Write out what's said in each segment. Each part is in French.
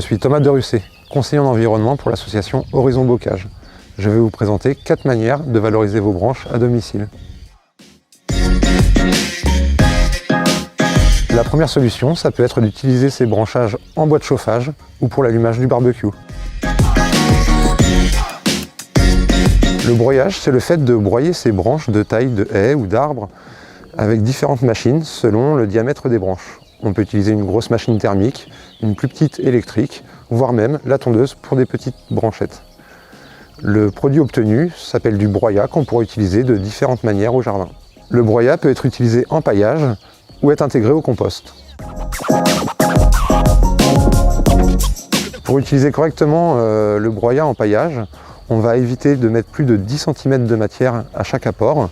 suis Thomas de Russet, conseiller en environnement pour l'association Horizon Bocage. Je vais vous présenter 4 manières de valoriser vos branches à domicile. La première solution, ça peut être d'utiliser ces branchages en bois de chauffage ou pour l'allumage du barbecue. Le broyage, c'est le fait de broyer ces branches de taille de haies ou d'arbres avec différentes machines selon le diamètre des branches. On peut utiliser une grosse machine thermique, une plus petite électrique, voire même la tondeuse pour des petites branchettes. Le produit obtenu s'appelle du broyat qu'on pourra utiliser de différentes manières au jardin. Le broyat peut être utilisé en paillage ou être intégré au compost. Pour utiliser correctement le broyat en paillage, on va éviter de mettre plus de 10 cm de matière à chaque apport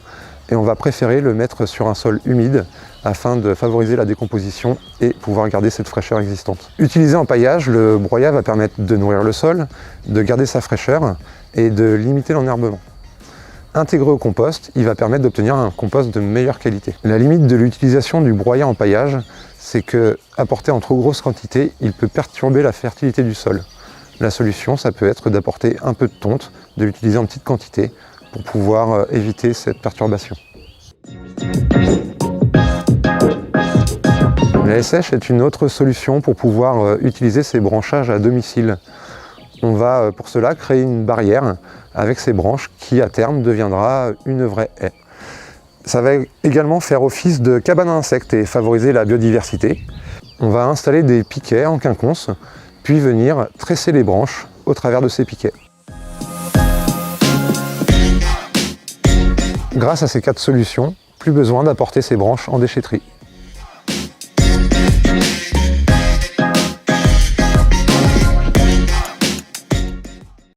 et on va préférer le mettre sur un sol humide afin de favoriser la décomposition et pouvoir garder cette fraîcheur existante. Utilisé en paillage, le broyat va permettre de nourrir le sol, de garder sa fraîcheur et de limiter l'enherbement. Intégré au compost, il va permettre d'obtenir un compost de meilleure qualité. La limite de l'utilisation du broyat en paillage, c'est que, apporté en trop grosse quantité, il peut perturber la fertilité du sol. La solution, ça peut être d'apporter un peu de tonte, de l'utiliser en petite quantité pour pouvoir éviter cette perturbation. La sèche est une autre solution pour pouvoir utiliser ces branchages à domicile. On va pour cela créer une barrière avec ces branches qui à terme deviendra une vraie haie. Ça va également faire office de cabane à insectes et favoriser la biodiversité. On va installer des piquets en quinconce, puis venir tresser les branches au travers de ces piquets. Grâce à ces 4 solutions, plus besoin d'apporter ces branches en déchetterie.